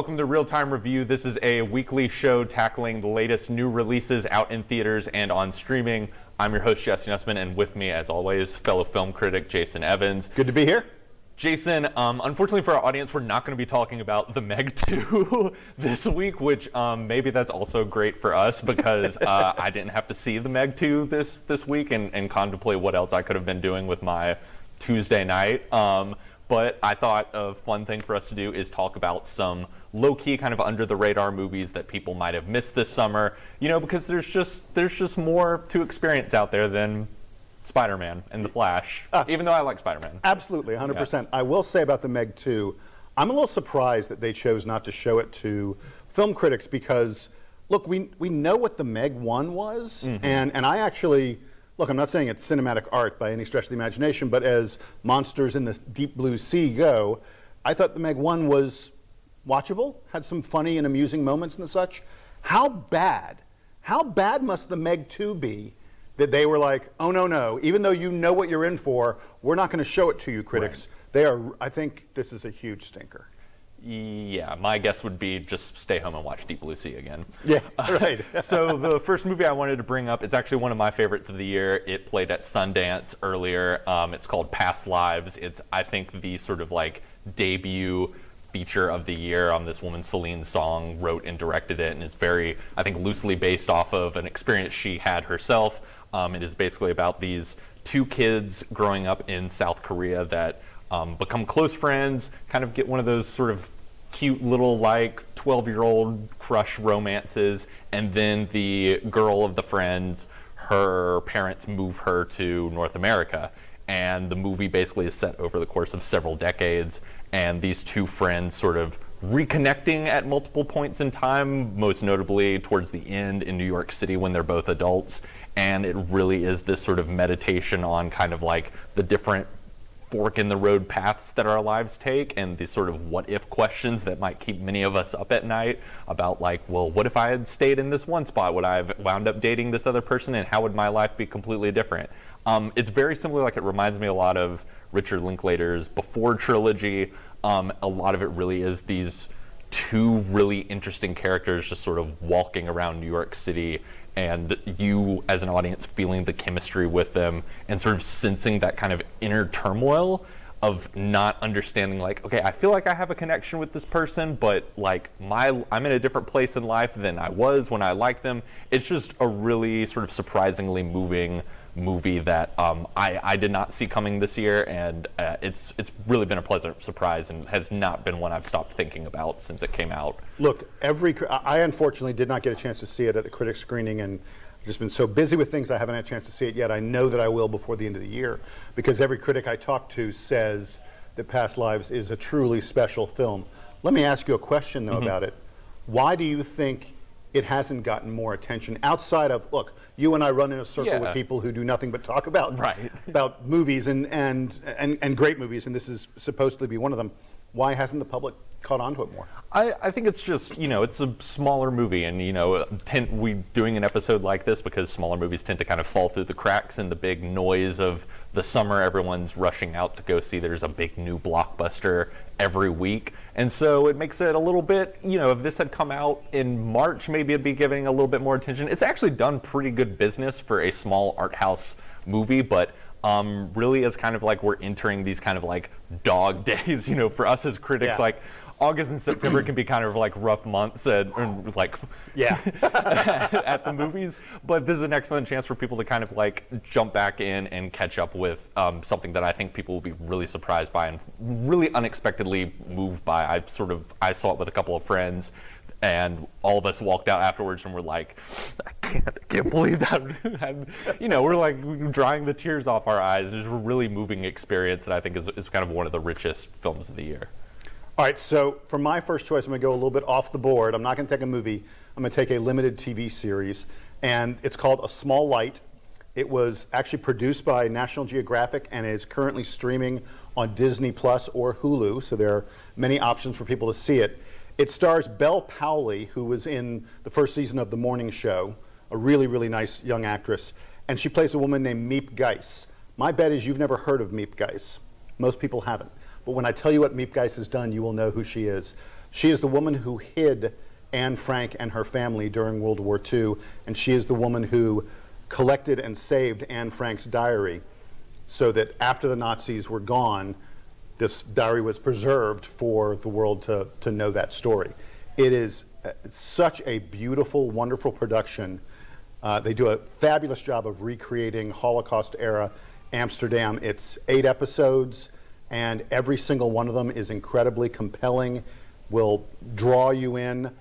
welcome to Real Time Review. This is a weekly show tackling the latest new releases out in theaters and on streaming. I'm your host, Jesse Nussman, and with me, as always, fellow film critic Jason Evans. Good to be here. Jason, unfortunately for our audience, we're not going to be talking about The Meg 2 this week, which maybe that's also great for us because I didn't have to see The Meg 2 this week and contemplate what else I could have been doing with my Tuesday night. But I thought a fun thing for us to do is talk about some low-key, kind of under-the-radar movies that people might have missed this summer. You know, because there's just more to experience out there than Spider-Man and The Flash, even though I like Spider-Man. Absolutely, 100%. Yeah. I will say about The Meg 2, I'm a little surprised that they chose not to show it to film critics because, look, we know what The Meg 1 was, and I actually... Look, I'm not saying it's cinematic art by any stretch of the imagination, but as monsters in the deep blue sea go, I thought The Meg 1 was watchable, had some funny and amusing moments and such. How bad must The Meg 2 be that they were like, oh, no, even though you know what you're in for, we're not going to show it to you, critics. Right. I think this is a huge stinker. Yeah, my guess would be just stay home and watch Deep Blue Sea again. Yeah, right. So the first movie I wanted to bring up, it's actually one of my favorites of the year. It played at Sundance earlier. It's called Past Lives. It's, I think, the sort of like debut feature of the year. This woman, Celine Song, wrote and directed it, and it's very, I think, loosely based off of an experience she had herself. It is basically about these two kids growing up in South Korea that become close friends, kind of get one of those sort of cute little like 12-year-old crush romances, and then the girl of the friends, her parents move her to North America, and the movie basically is set over the course of several decades, and these two friends sort of reconnecting at multiple points in time, most notably towards the end in New York City when they're both adults, and it really is this sort of meditation on kind of like the different fork in the road paths that our lives take and these sort of what if questions that might keep many of us up at night about like, well, what if I had stayed in this one spot? Would I have wound up dating this other person, and how would my life be completely different? It's very similar, like it reminds me a lot of Richard Linklater's Before trilogy. A lot of it really is these two really interesting characters just sort of walking around New York City, and you as an audience feeling the chemistry with them and sort of sensing that kind of inner turmoil of not understanding like, okay, I feel like I have a connection with this person, but like I'm in a different place in life than I was when I liked them. It's just a really sort of surprisingly moving movie that I did not see coming this year, and it's really been a pleasant surprise and has not been one I've stopped thinking about since it came out. Look, I unfortunately did not get a chance to see it at the critic screening, and I've just been so busy with things I haven't had a chance to see it yet. I know that I will before the end of the year, because every critic I talk to says that Past Lives is a truly special film. Let me ask you a question though about it. Why do you think it hasn't gotten more attention outside of, look, you and I run in a circle with people who do nothing but talk about about movies and great movies, and this is supposed to be one of them. Why hasn't the public caught on to it more? I think it's just, you know, it's a smaller movie, and, you know, we doing an episode like this because smaller movies tend to kind of fall through the cracks in the big noise of the summer. Everyone's rushing out to go see there's a big new blockbuster every week. And so it makes it a little bit, you know, if this had come out in March, maybe it'd be giving a little bit more attention. It's actually done pretty good business for a small art house movie, but really is kind of like we're entering these kind of like dog days, you know, for us as critics, like August and September can be kind of like rough months and like at the movies, but this is an excellent chance for people to kind of like jump back in and catch up with something that I think people will be really surprised by and really unexpectedly moved by. I saw it with a couple of friends, and all of us walked out afterwards and were like, I can't believe that. And, you know, we're like drying the tears off our eyes. It was a really moving experience that I think is kind of one of the richest films of the year. All right, so for my first choice, I'm going to go a little bit off the board. I'm not going to take a movie. I'm going to take a limited TV series, and it's called A Small Light. It was actually produced by National Geographic and is currently streaming on Disney Plus or Hulu, so there are many options for people to see it. It stars Belle Powley, who was in the first season of The Morning Show, a really, really nice young actress, and she plays a woman named Miep Geiss. My bet is you've never heard of Miep Geiss. Most people haven't. But when I tell you what Miep Geiss has done, you will know who she is. She is the woman who hid Anne Frank and her family during World War II, and she is the woman who collected and saved Anne Frank's diary so that after the Nazis were gone, this diary was preserved for the world to know that story. It is such a beautiful, wonderful production. They do a fabulous job of recreating Holocaust-era Amsterdam. It's 8 episodes, and every single one of them is incredibly compelling, will draw you in.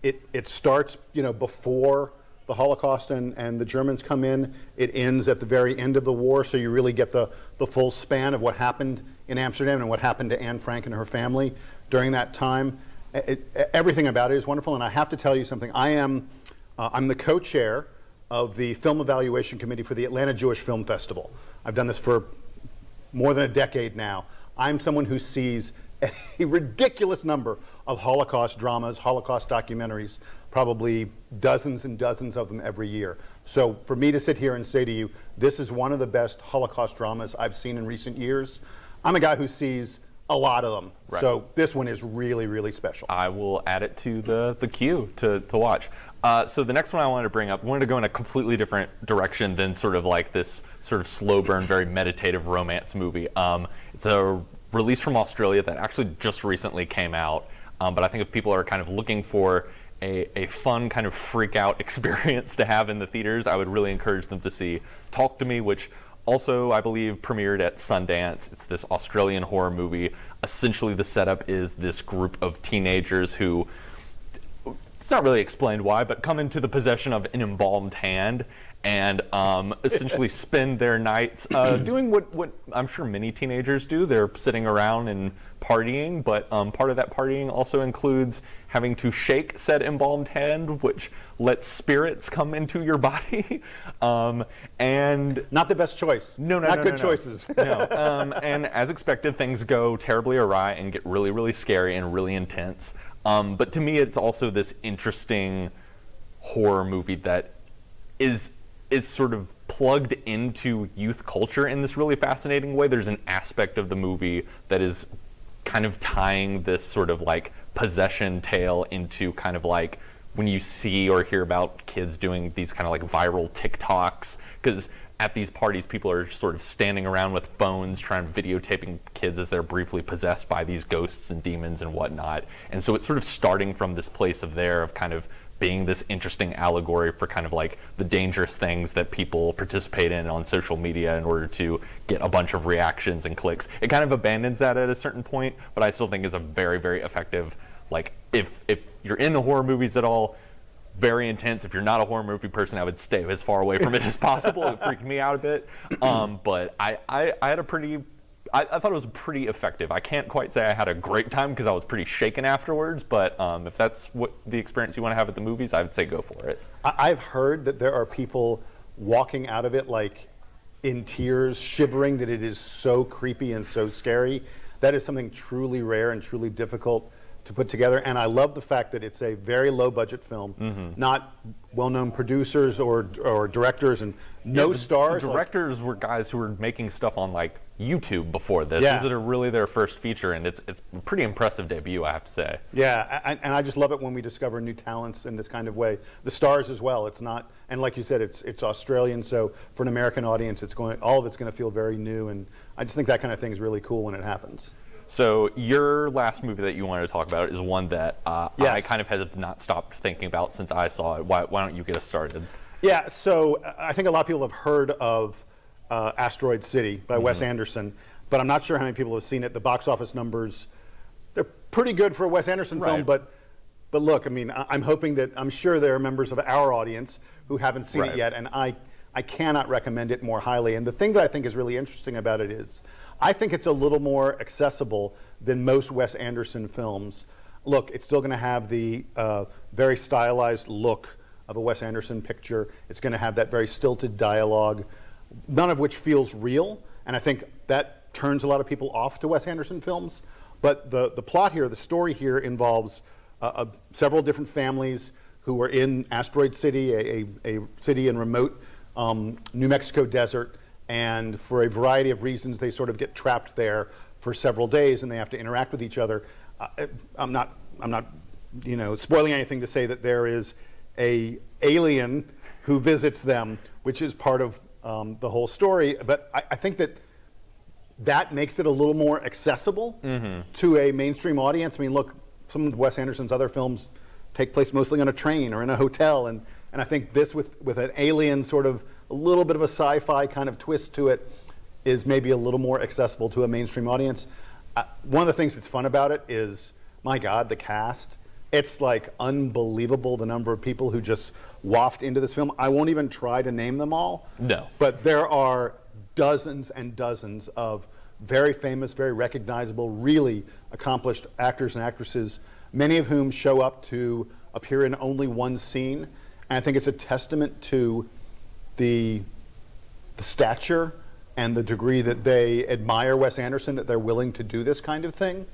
It starts, before the Holocaust and the Germans come in. It ends at the very end of the war, so you really get the full span of what happened in Amsterdam and what happened to Anne Frank and her family during that time. Everything about it is wonderful, and I have to tell you something. I'm the co-chair of the Film Evaluation Committee for the Atlanta Jewish Film Festival. I've done this for more than a decade now. I'm someone who sees a ridiculous number of Holocaust dramas, Holocaust documentaries, probably dozens and dozens of them every year. So for me to sit here and say to you, this is one of the best Holocaust dramas I've seen in recent years, I'm a guy who sees a lot of them. Right. So this one is really, really special. I will add it to the queue to watch. So the next one I wanted to bring up, I wanted to go in a completely different direction than sort of like this sort of slow burn, very meditative romance movie. It's a release from Australia that actually just recently came out. But I think if people are kind of looking for a fun kind of freak out experience to have in the theaters, I would really encourage them to see Talk to Me, which also, I believe, premiered at Sundance. It's this Australian horror movie. Essentially, the setup is this group of teenagers who, it's not really explained why, but come into the possession of an embalmed hand and essentially spend their nights doing what I'm sure many teenagers do. They're sitting around and partying, but part of that partying also includes having to shake said embalmed hand, which lets spirits come into your body. And not the best choice. Not good choices. No. And as expected, things go terribly awry and get really, really scary and really intense. But to me, it's also this interesting horror movie that is sort of plugged into youth culture in this really fascinating way. There's an aspect of the movie that is kind of tying this sort of like possession tale into kind of like when you see or hear about kids doing these kind of like viral TikToks, because at these parties people are sort of standing around with phones trying videotaping kids as they're briefly possessed by these ghosts and demons and whatnot. And so it's sort of starting from this place of kind of being this interesting allegory for kind of like the dangerous things that people participate in on social media in order to get a bunch of reactions and clicks. It kind of abandons that at a certain point, but I still think is a very, very effective, like if you're into horror movies at all, very intense. If you're not a horror movie person, I would stay as far away from it as possible. It freaked me out a bit. But I had a pretty, I thought it was pretty effective. I can't quite say I had a great time because I was pretty shaken afterwards, but if that's what the experience you want to have at the movies, I would say go for it. I've heard that there are people walking out of it like in tears, shivering, that it is so creepy and so scary. That is something truly rare and truly difficult to put together, and I love the fact that it's a very low budget film, not well-known producers or directors, and no stars. The directors were guys who were making stuff on like YouTube before this. This is really their first feature, and it's a pretty impressive debut, I have to say. Yeah, and I just love it when we discover new talents in this kind of way. The stars as well. It's not, and like you said, it's Australian, so for an American audience, all of it's going to feel very new, and I just think that kind of thing is really cool when it happens. So your last movie that you wanted to talk about is one that I kind of have not stopped thinking about since I saw it. Why don't you get us started? Yeah, so I think a lot of people have heard of Asteroid City by Wes Anderson, but I'm not sure how many people have seen it. The box office numbers, they're pretty good for a Wes Anderson film, but look, I mean, I'm sure there are members of our audience who haven't seen it yet, and I cannot recommend it more highly. And the thing that I think is really interesting about it is I think it's a little more accessible than most Wes Anderson films. Look, it's still going to have the very stylized look of a Wes Anderson picture. It's going to have that very stilted dialogue, none of which feels real, and I think that turns a lot of people off to Wes Anderson films. But the plot here, the story here, involves several different families who are in Asteroid City, a city in remote New Mexico desert, and for a variety of reasons they sort of get trapped there for several days and they have to interact with each other. I'm not, spoiling anything to say that there is a alien who visits them, which is part of the whole story. But I think that makes it a little more accessible to a mainstream audience. I mean, look, some of Wes Anderson's other films take place mostly on a train or in a hotel, and I think this with an alien sort of a little bit of a sci-fi kind of twist to it is maybe a little more accessible to a mainstream audience. One of the things that's fun about it is, my God, the cast. It's like unbelievable the number of people who just waft into this film. I won't even try to name them all. No. But there are dozens and dozens of very famous, very recognizable, really accomplished actors and actresses, many of whom show up to appear in only one scene. And I think it's a testament to the stature and the degree that they admire Wes Anderson, that they're willing to do this kind of thing.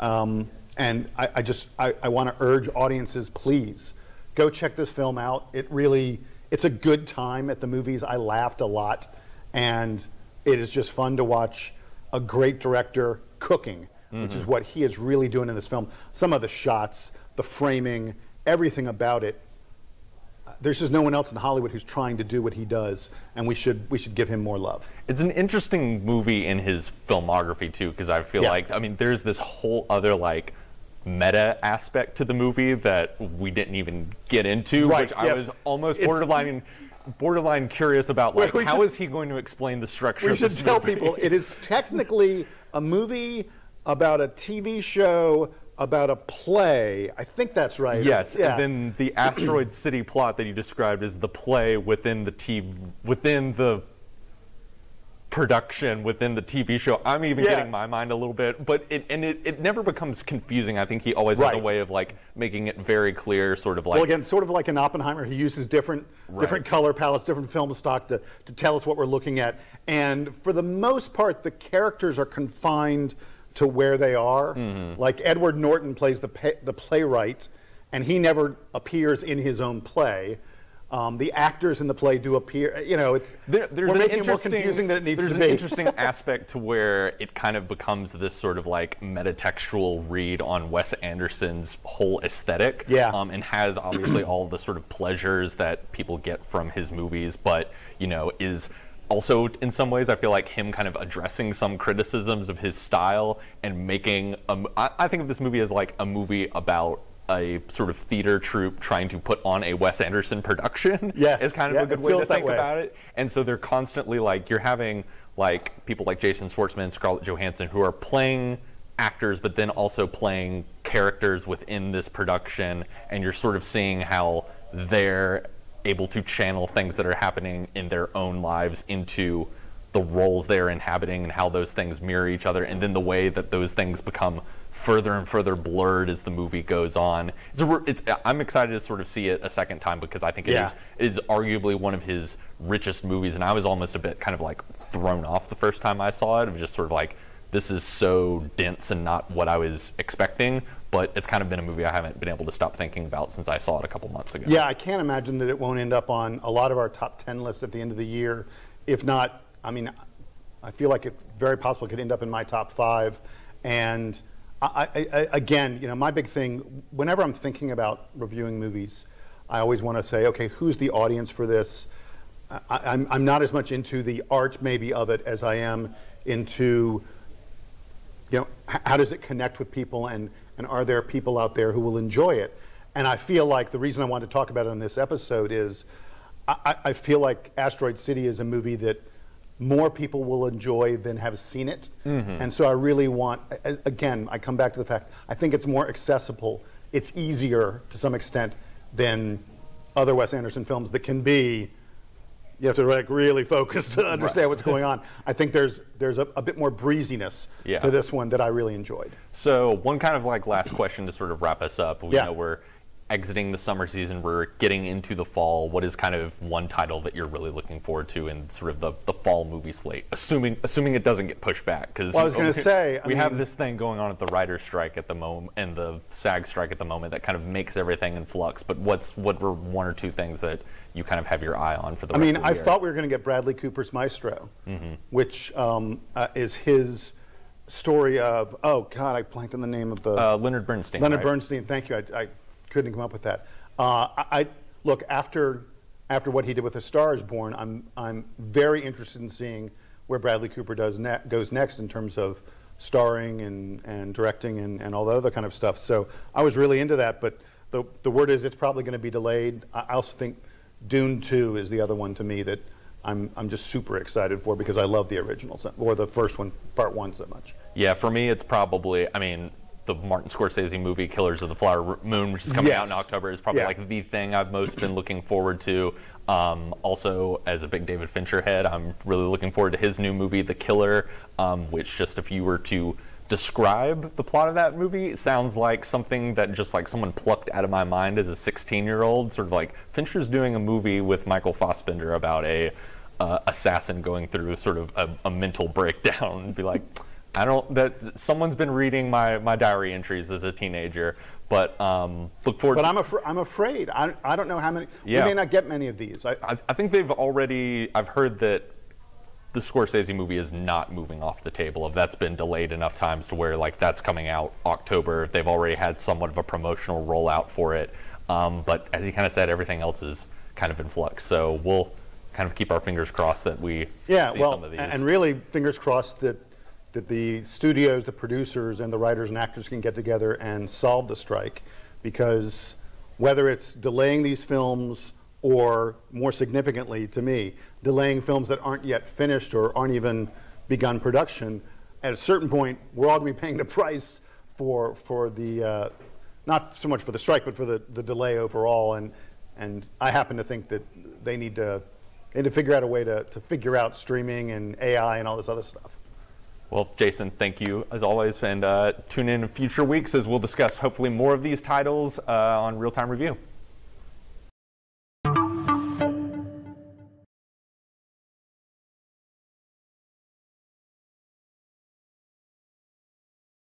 And I want to urge audiences, please, go check this film out. It's a good time at the movies. I laughed a lot, and it is just fun to watch a great director cooking, which is what he is really doing in this film. Some of the shots, the framing, everything about it. There's just no one else in Hollywood who's trying to do what he does, and we should give him more love. It's an interesting movie in his filmography too, because I feel like, I mean, there's this whole other like meta aspect to the movie that we didn't even get into, which I was almost borderline curious about. Like, how is he going to explain the structure of this movie? We should tell people it is technically a movie about a TV show about a play. I think that's right. Yes, and then the Asteroid City plot that you described is the play within the production within the TV show. I'm even getting my mind a little bit, but it never becomes confusing. I think he always has a way of like making it very clear, sort of like. Well, again, sort of like in Oppenheimer, he uses different color palettes, different film stock to tell us what we're looking at. And for the most part, the characters are confined to where they are. Like Edward Norton plays the playwright, and he never appears in his own play. The actors in the play do appear. You know, we're making it more confusing than it needs to be. There's an interesting aspect to where it kind of becomes this sort of like metatextual read on Wes Anderson's whole aesthetic. And has obviously all the sort of pleasures that people get from his movies, but is also, in some ways, I feel like him kind of addressing some criticisms of his style and making, I think of this movie as like a movie about a sort of theater troupe trying to put on a Wes Anderson production. Is kind of a good way to think about it. And so they're constantly like, you're having like people like Jason Schwartzman and Scarlett Johansson who are playing actors, but then also playing characters within this production, and you're sort of seeing how they're able to channel things that are happening in their own lives into the roles they're inhabiting and how those things mirror each other, and then the way that those things become further and further blurred as the movie goes on. I'm excited to sort of see it a second time, because I think it is arguably one of his richest movies, and I was almost a bit kind of like thrown off the first time I saw it, of just sort of like, this is so dense and not what I was expecting. But it's kind of been a movie I haven't been able to stop thinking about since I saw it a couple months ago. Yeah, I can't imagine that it won't end up on a lot of our top 10 lists at the end of the year. If not, I mean, I feel like it very possibly could end up in my top 5. And again, my big thing, whenever I'm thinking about reviewing movies, I always want to say, okay, who's the audience for this? I'm not as much into the art maybe of it as I am into, how does it connect with people, and are there people out there who will enjoy it? And I feel like the reason I wanted to talk about it in this episode is I feel like Asteroid City is a movie that more people will enjoy than have seen it. And so I really want, again, I come back to the fact, I think it's more accessible. It's easier to some extent than other Wes Anderson films that can be, you have to like really focus to understand what's going on. I think there's a bit more breeziness to this one that I really enjoyed. So one kind of like last question to sort of wrap us up. We know we're exiting the summer season, we're getting into the fall. What is kind of one title that you're really looking forward to in sort of the fall movie slate, assuming it doesn't get pushed back? Because I was going to say, we have this thing going on at the writer's strike at the moment and the SAG strike at the moment that kind of makes everything in flux. But what were one or two things that you kind of have your eye on for the rest of the year? I thought we were going to get Bradley Cooper's Maestro, which is his story of, oh God, I blanked on the name of the Leonard Bernstein. Leonard right? Bernstein. Thank you. I couldn't come up with that. Look, after what he did with A Star Is Born, I'm very interested in seeing where Bradley Cooper goes next in terms of starring and directing and all the other kind of stuff. So I was really into that, but the word is it's probably going to be delayed. I also think Dune 2 is the other one to me that I'm just super excited for because I love the original, or the first one, part one, so much. Yeah, for me it's probably, I mean, the Martin Scorsese movie Killers of the Flower Moon, which is coming out in October, is probably like the thing I've most been looking forward to. Also, as a big David Fincher head, I'm really looking forward to his new movie, The Killer, which just if you were to describe the plot of that movie, sounds like something that just like someone plucked out of my mind as a 16-year-old. Sort of like Fincher's doing a movie with Michael Fassbender about a assassin going through sort of a mental breakdown and be like, that someone's been reading my diary entries as a teenager, but look forward but to... I'm afraid. I don't know how many, yeah. We may not get many of these. I think they've already, I've heard that the Scorsese movie is not moving off the table. If that's been delayed enough times to where like that's coming out October, they've already had somewhat of a promotional rollout for it. But as you kind of said, everything else is kind of in flux. So we'll kind of keep our fingers crossed that we see some of these. And really fingers crossed that the studios, the producers, and the writers and actors can get together and solve the strike, because whether it's delaying these films or, more significantly to me, delaying films that aren't yet finished or aren't even begun production, at a certain point, we're all going to be paying the price for the, not so much for the strike, but for the delay overall. And I happen to think that they need to figure out a way to figure out streaming and AI and all this other stuff. Well, Jason, thank you as always, and tune in future weeks as we'll discuss hopefully more of these titles on Real Time Review.